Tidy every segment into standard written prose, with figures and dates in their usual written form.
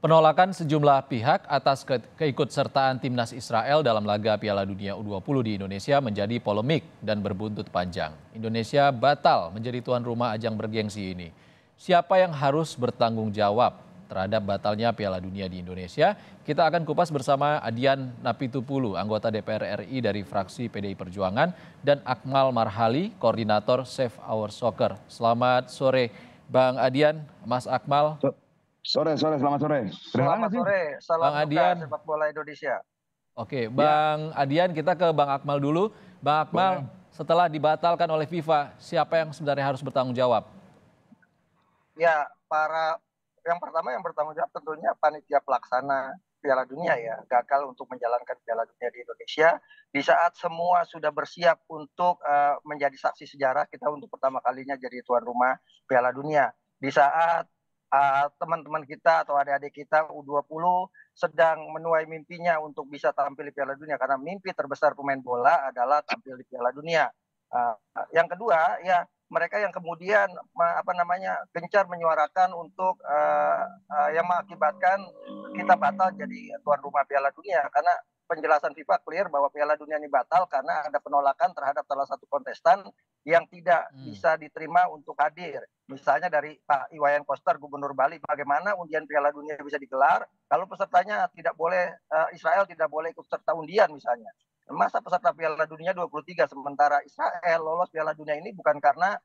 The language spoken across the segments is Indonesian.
Penolakan sejumlah pihak atas keikutsertaan timnas Israel dalam laga Piala Dunia U20 di Indonesia menjadi polemik dan berbuntut panjang. Indonesia batal menjadi tuan rumah ajang bergengsi ini. Siapa yang harus bertanggung jawab terhadap batalnya Piala Dunia di Indonesia? Kita akan kupas bersama Adian Napitupulu, anggota DPR RI dari fraksi PDI Perjuangan, dan Akmal Marhali, koordinator Save Our Soccer. Selamat sore Bang Adian, Mas Akmal. Selamat sore. Selamat sore, salam Bang duka Adian. sepak bola Indonesia. Oke, Bang Adian, kita ke Bang Akmal dulu. Bang Akmal, setelah dibatalkan oleh FIFA, siapa yang sebenarnya harus bertanggung jawab? Ya, yang pertama yang bertanggung jawab tentunya panitia pelaksana Piala Dunia ya, gagal untuk menjalankan Piala Dunia di Indonesia di saat semua sudah bersiap untuk menjadi saksi sejarah kita untuk pertama kalinya jadi tuan rumah Piala Dunia. Di saat teman-teman kita atau adik-adik kita U20 sedang menuai mimpinya untuk bisa tampil di Piala Dunia, karena mimpi terbesar pemain bola adalah tampil di Piala Dunia. Yang kedua ya, mereka yang kemudian gencar menyuarakan untuk yang mengakibatkan kita batal jadi tuan rumah Piala Dunia, karena penjelasan FIFA clear bahwa Piala Dunia ini batal karena ada penolakan terhadap salah satu kontestan yang tidak bisa diterima untuk hadir. Misalnya dari Pak Iwayan Koster, Gubernur Bali, bagaimana undian Piala Dunia bisa digelar kalau pesertanya tidak boleh, Israel tidak boleh ikut serta undian misalnya. Masa peserta Piala Dunia 23 sementara Israel lolos Piala Dunia ini bukan karena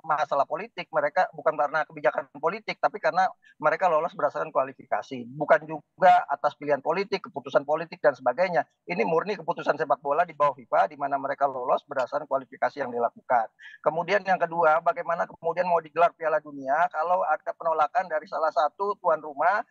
masalah politik, mereka bukan karena kebijakan politik, tapi karena mereka lolos berdasarkan kualifikasi, bukan juga atas pilihan politik, keputusan politik dan sebagainya. Ini murni keputusan sepak bola di bawah FIFA, di mana mereka lolos berdasarkan kualifikasi yang dilakukan. Kemudian yang kedua, bagaimana kemudian mau digelar Piala Dunia kalau ada penolakan dari salah satu tuan rumah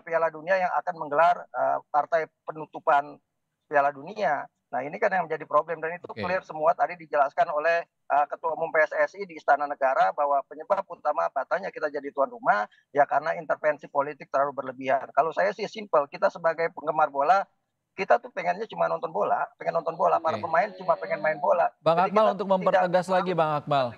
Piala Dunia yang akan menggelar partai penutupan Piala Dunia. Nah, ini kan yang menjadi problem, dan itu clear semua tadi dijelaskan oleh Ketua Umum PSSI di Istana Negara bahwa penyebab utama batalnya kita jadi tuan rumah ya karena intervensi politik terlalu berlebihan. Kalau saya sih simpel, kita sebagai penggemar bola, kita tuh pengennya cuma nonton bola, para pemain cuma pengen main bola. Bang Akmal, untuk mempertegas lagi Bang Akmal,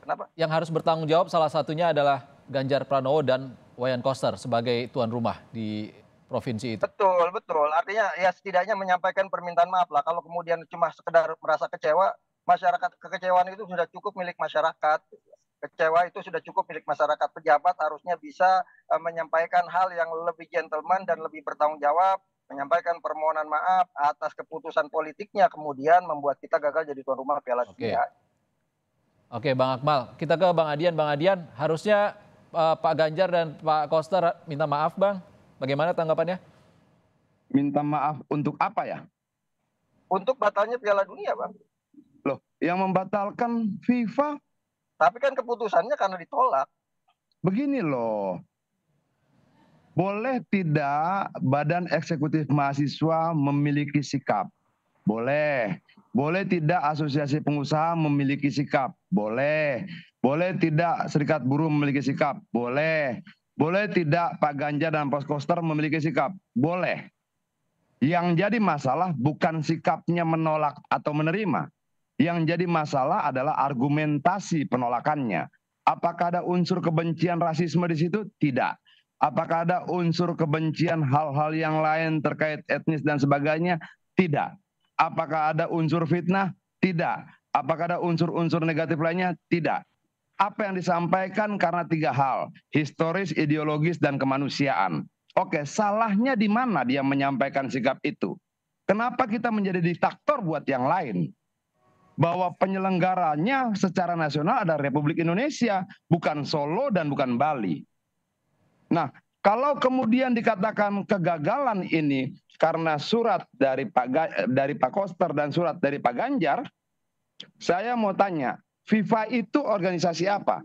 Kenapa? Yang harus bertanggung jawab salah satunya adalah Ganjar Pranowo dan Wayan Koster sebagai tuan rumah di provinsi itu. Betul. Artinya ya setidaknya menyampaikan permintaan maaf lah. Kalau kemudian cuma sekedar merasa kecewa, kekecewaan itu sudah cukup milik masyarakat. Kecewa itu sudah cukup milik masyarakat. Pejabat harusnya bisa menyampaikan hal yang lebih gentleman dan lebih bertanggung jawab, menyampaikan permohonan maaf atas keputusan politiknya kemudian membuat kita gagal jadi tuan rumah Piala Dunia. Oke, Bang Akmal. Kita ke Bang Adian. Bang Adian, harusnya Pak Ganjar dan Pak Koster minta maaf, Bang. Bagaimana tanggapannya? Minta maaf untuk apa ya? Untuk batalnya Piala Dunia, Bang. Loh, yang membatalkan FIFA. Tapi kan keputusannya karena ditolak. Begini loh. Boleh tidak Badan Eksekutif Mahasiswa memiliki sikap? Boleh. Boleh tidak Asosiasi Pengusaha memiliki sikap? Boleh. Boleh tidak Serikat Buruh memiliki sikap? Boleh. Boleh tidak Pak Ganjar dan Pak Koster memiliki sikap? Boleh. Yang jadi masalah bukan sikapnya menolak atau menerima. Yang jadi masalah adalah argumentasi penolakannya. Apakah ada unsur kebencian rasisme di situ? Tidak. Apakah ada unsur kebencian hal-hal yang lain terkait etnis dan sebagainya? Tidak. Apakah ada unsur fitnah? Tidak. Apakah ada unsur-unsur negatif lainnya? Tidak. Apa yang disampaikan karena tiga hal, historis, ideologis, dan kemanusiaan. Oke, salahnya di mana dia menyampaikan sikap itu? Kenapa kita menjadi diktator buat yang lain? Bahwa penyelenggaranya secara nasional ada Republik Indonesia, bukan Solo dan bukan Bali. Nah, kalau kemudian dikatakan kegagalan ini karena surat dari Pak Koster dan surat dari Pak Ganjar, saya mau tanya, FIFA itu organisasi apa?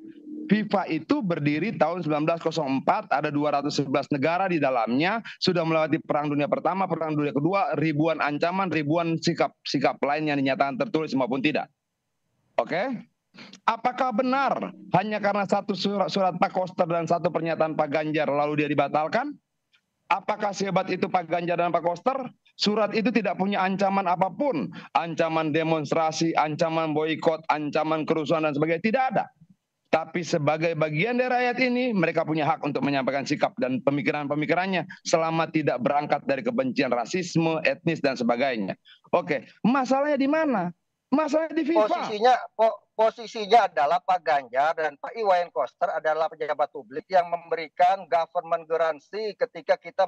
FIFA itu berdiri tahun 1904, ada 211 negara di dalamnya, sudah melewati Perang Dunia Pertama, Perang Dunia Kedua, ribuan ancaman, ribuan sikap lain yang dinyatakan tertulis maupun tidak. Oke? Apakah benar hanya karena satu surat Pak Koster dan satu pernyataan Pak Ganjar lalu dia dibatalkan? Apakah sehebat itu Pak Ganjar dan Pak Koster? Surat itu tidak punya ancaman apapun, ancaman demonstrasi, ancaman boikot, ancaman kerusuhan dan sebagainya, tidak ada. Tapi sebagai bagian dari rakyat ini, mereka punya hak untuk menyampaikan sikap dan pemikiran-pemikirannya selama tidak berangkat dari kebencian rasisme, etnis, dan sebagainya. Oke, masalahnya di mana? Masalahnya di FIFA. Posisinya adalah Pak Ganjar dan Pak Iwayan Koster adalah pejabat publik yang memberikan government garansi ketika kita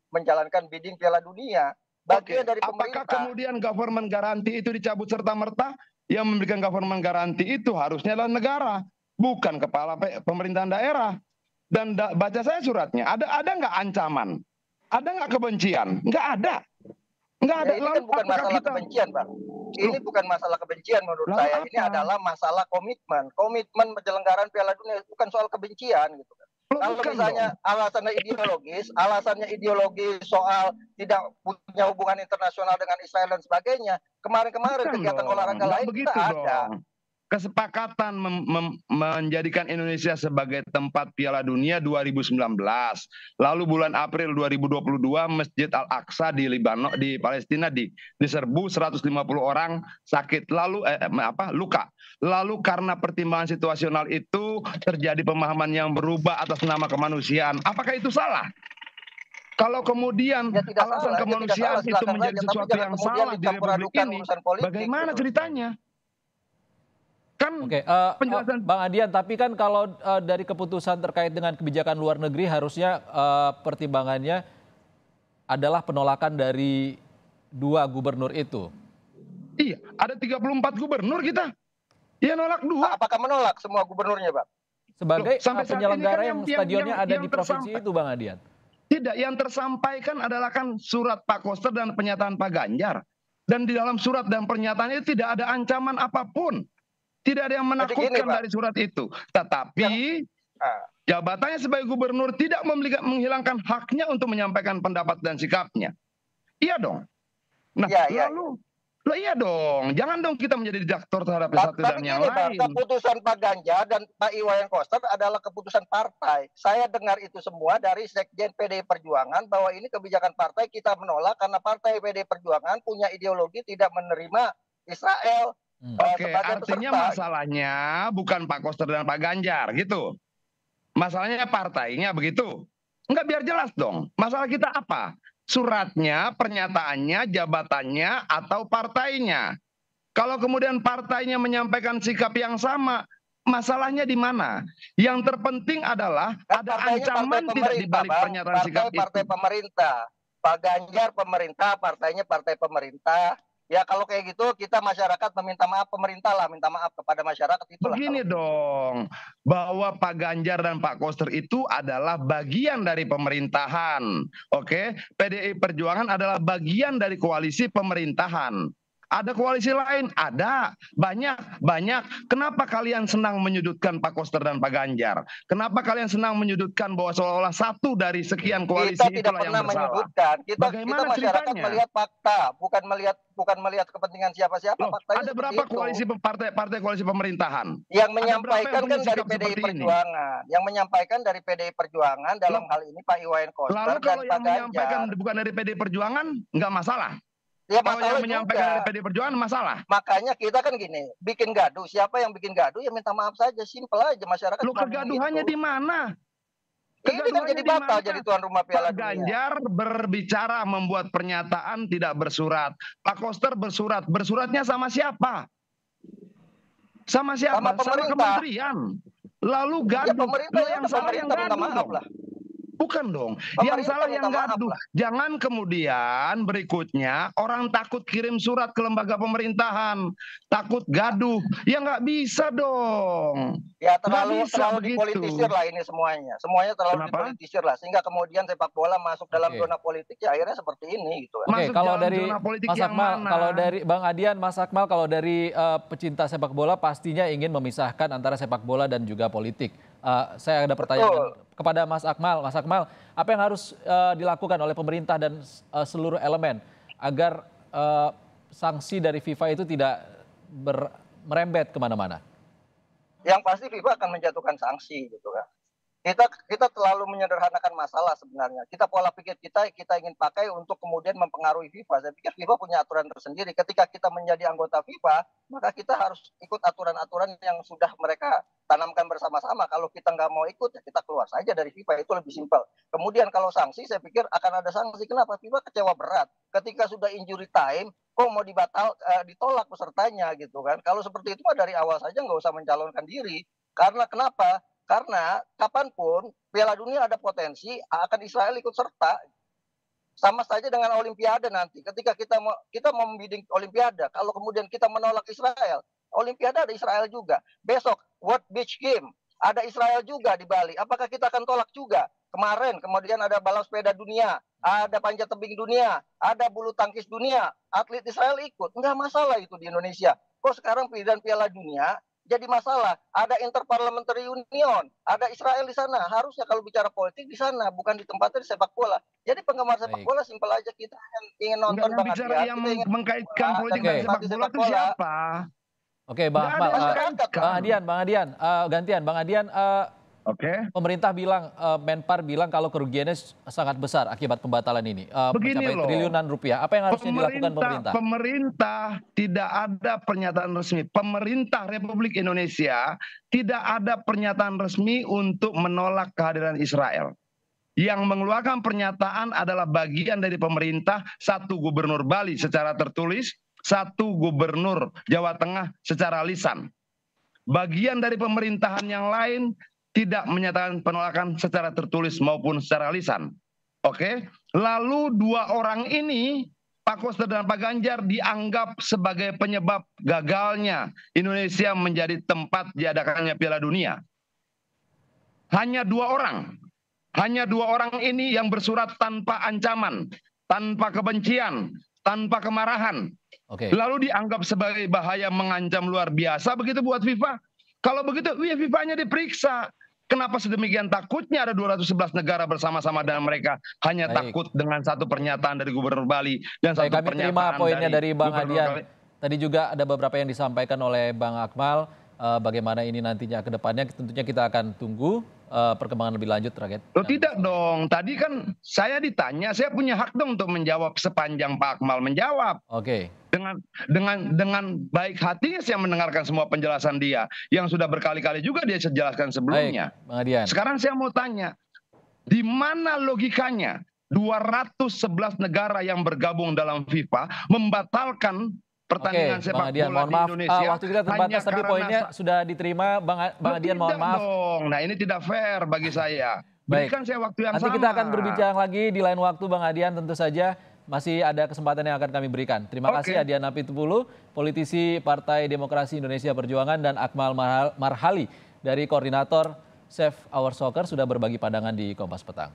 menjalankan bidding Piala Dunia. Bagian dari pemerintah. Apakah kemudian government garanti itu dicabut serta-merta? Yang memberikan government garanti itu harusnya adalah negara, bukan kepala pemerintahan daerah. Dan baca saya suratnya, ada nggak ancaman? Ada nggak kebencian? Nggak ada. Nggak ada. Ini kan bukan masalah kebencian, Bang. Ini bukan masalah kebencian menurut saya. Ini adalah masalah komitmen. Komitmen penyelenggaraan Piala Dunia bukan soal kebencian gitu kan. Kalau misalnya alasannya ideologis soal tidak punya hubungan internasional dengan Israel dan sebagainya, kemarin-kemarin kegiatan olahraga lain kita ada. Kesepakatan menjadikan Indonesia sebagai tempat Piala Dunia 2019. Lalu bulan April 2022 Masjid Al-Aqsa di Palestina diserbu 150 orang sakit luka. Lalu karena pertimbangan situasional itu terjadi pemahaman yang berubah atas nama kemanusiaan. Apakah itu salah? Kalau kemudian alasan kemanusiaan itu menjadi sesuatu yang salah di Republik ini, bagaimana ceritanya? Oke, Bang Adian, tapi kan kalau dari keputusan terkait dengan kebijakan luar negeri harusnya pertimbangannya adalah penolakan dari 2 gubernur itu. Iya, ada 34 gubernur kita. Iya nolak 2. Apakah menolak semua gubernurnya, Bang? Sebagai penyelenggara yang stadionnya ada di provinsi itu, Bang Adian. Tidak, yang tersampaikan adalah kan surat Pak Koster dan pernyataan Pak Ganjar. Dan di dalam surat dan pernyataan itu tidak ada ancaman apapun. Tidak ada yang menakutkan dari surat itu. Tetapi jabatannya sebagai gubernur tidak menghilangkan haknya untuk menyampaikan pendapat dan sikapnya. Iya dong. Nah, iya dong. Jangan dong kita menjadi diktator terhadap satu dan yang lain. Keputusan Pak Ganjar dan Pak Iwayan Koster adalah keputusan partai. Saya dengar itu semua dari Sekjen PDI Perjuangan bahwa ini kebijakan partai, kita menolak karena partai PDI Perjuangan punya ideologi tidak menerima Israel. Oke, artinya masalahnya bukan Pak Koster dan Pak Ganjar gitu. Masalahnya partainya begitu. Enggak, biar jelas dong. Masalah kita apa? Suratnya, pernyataannya, jabatannya, atau partainya. Kalau kemudian partainya menyampaikan sikap yang sama, masalahnya di mana? Yang terpenting adalah ada ancaman tidak di balik pernyataan sikap itu. Partai pemerintah. Pak Ganjar pemerintah, partainya partai pemerintah. Ya kalau kayak gitu kita masyarakat meminta maaf, pemerintah lah minta maaf kepada masyarakat, itulah. Begini dong, bahwa Pak Ganjar dan Pak Koster itu adalah bagian dari pemerintahan. Oke, PDI Perjuangan adalah bagian dari koalisi pemerintahan. Ada koalisi lain? Ada. Banyak. Kenapa kalian senang menyudutkan Pak Koster dan Pak Ganjar? Kenapa kalian senang menyudutkan bahwa seolah-olah satu dari sekian koalisi itulah yang bersalah? Kita tidak pernah menyudutkan. Kita masyarakat melihat fakta, bukan melihat kepentingan siapa-siapa. Ada berapa partai koalisi pemerintahan? Yang menyampaikan kan dari PDI Perjuangan. Yang menyampaikan dari PDI Perjuangan dalam hal ini Pak Iwayan Koster dan Pak Ganjar. Lalu kalau yang menyampaikan bukan dari PDI Perjuangan, nggak masalah? Ya, kalau yang menyampaikan dari PDI Perjuangan masalah. Makanya kita kan gini, bikin gaduh. Siapa yang bikin gaduh ya minta maaf saja, simpel aja masyarakat. Lu kegaduhannya di mana? Ini kan jadi batal jadi tuan rumah Piala Dunia. Pak Ganjar berbicara membuat pernyataan tidak bersurat. Pak Koster bersurat. Bersuratnya sama siapa? Sama siapa? Sama kementerian. Lalu gaduh. Ya, yang salah yang gaduh maaf lah. Bukan dong, yang salah yang gaduh. Jangan kemudian berikutnya orang takut kirim surat ke lembaga pemerintahan, takut gaduh. Ya nggak bisa dong. Ya terlalu dipolitisir lah ini semuanya. Semuanya terlalu dipolitisir lah, sehingga kemudian sepak bola masuk dalam zona politik ya akhirnya seperti ini gitu. Oke, kalau dari Mas Akmal, kalau dari Bang Adian, Mas Akmal, kalau dari pecinta sepak bola pastinya ingin memisahkan antara sepak bola dan juga politik. Saya ada pertanyaan kepada Mas Akmal. Mas Akmal, apa yang harus dilakukan oleh pemerintah dan seluruh elemen agar sanksi dari FIFA itu tidak merembet kemana-mana? Yang pasti FIFA akan menjatuhkan sanksi gitu kan. kita terlalu menyederhanakan masalah sebenarnya. Pola pikir kita ingin pakai untuk kemudian mempengaruhi FIFA. Saya pikir FIFA punya aturan tersendiri. Ketika kita menjadi anggota FIFA, maka kita harus ikut aturan-aturan yang sudah mereka tanamkan bersama-sama. Kalau kita nggak mau ikut, ya kita keluar saja dari FIFA. Itu lebih simpel. Kemudian kalau sanksi, saya pikir akan ada sanksi. Kenapa? FIFA kecewa berat. Ketika sudah injury time, kok mau ditolak pesertanya gitu kan. Kalau seperti itu mah dari awal saja nggak usah mencalonkan diri. Karena kenapa? Karena kapanpun Piala Dunia ada potensi akan Israel ikut serta, sama saja dengan Olimpiade nanti. Ketika kita mau membidding Olimpiade, kalau kemudian kita menolak Israel, Olimpiade ada Israel juga. Besok World Beach Game ada Israel juga di Bali. Apakah kita akan tolak juga? Kemudian ada balap sepeda dunia, ada panjat tebing dunia, ada bulu tangkis dunia, atlet Israel ikut. Enggak masalah itu di Indonesia. Kok sekarang pilihan Piala Dunia jadi masalah? Ada Interparliamentary Union, ada Israel di sana. Harusnya kalau bicara politik di sana, bukan di tempatnya di sepak bola. Jadi penggemar sepak bola simpel aja, kita ingin nonton Bang Adian. Yang mengkaitkan politik dan sepak bola itu siapa? Oke, Bang Adian, gantian. Bang Adian, pemerintah bilang, Menpar bilang kalau kerugiannya sangat besar akibat pembatalan ini, mencapai triliunan rupiah. Apa yang harusnya dilakukan pemerintah? Pemerintah tidak ada pernyataan resmi. Pemerintah Republik Indonesia tidak ada pernyataan resmi untuk menolak kehadiran Israel. Yang mengeluarkan pernyataan adalah bagian dari pemerintah, satu gubernur Bali secara tertulis, satu gubernur Jawa Tengah secara lisan. Bagian dari pemerintahan yang lain tidak menyatakan penolakan secara tertulis maupun secara lisan. Oke. Lalu dua orang ini, Pak Koster dan Pak Ganjar, dianggap sebagai penyebab gagalnya Indonesia menjadi tempat diadakannya Piala Dunia. Hanya dua orang ini yang bersurat tanpa ancaman, tanpa kebencian, tanpa kemarahan. Lalu dianggap sebagai bahaya mengancam luar biasa begitu buat FIFA. Kalau begitu, FIFA-nya diperiksa. Kenapa sedemikian takutnya ada 211 negara bersama-sama dan mereka hanya takut dengan satu pernyataan dari Gubernur Bali dan satu kami pernyataan terima poinnya dari Bang Adian. Tadi juga ada beberapa yang disampaikan oleh Bang Akmal. Bagaimana ini nantinya ke depannya, tentunya kita akan tunggu perkembangan lebih lanjut terkait. Loh tidak dong, tadi kan saya ditanya, saya punya hak dong untuk menjawab sepanjang Pak Akmal menjawab. Oke. Dengan baik hatinya saya mendengarkan semua penjelasan dia yang sudah berkali-kali juga dia jelaskan sebelumnya. Baik, Bang Adian. Sekarang saya mau tanya, di mana logikanya 211 negara yang bergabung dalam FIFA membatalkan pertandingan sepak bola di Indonesia? Waktu kita terbatas, tapi poinnya sudah diterima, Bang Adian, mohon maaf. Dong. Nah ini tidak fair bagi saya. Berikan saya waktu yang Nanti sama. kita akan berbincang lagi di lain waktu, Bang Adian, tentu saja. Masih ada kesempatan yang akan kami berikan. Terima kasih Adian Apitupulu, politisi Partai Demokrasi Indonesia Perjuangan, dan Akmal Marhali dari Koordinator Save Our Soccer sudah berbagi pandangan di Kompas Petang.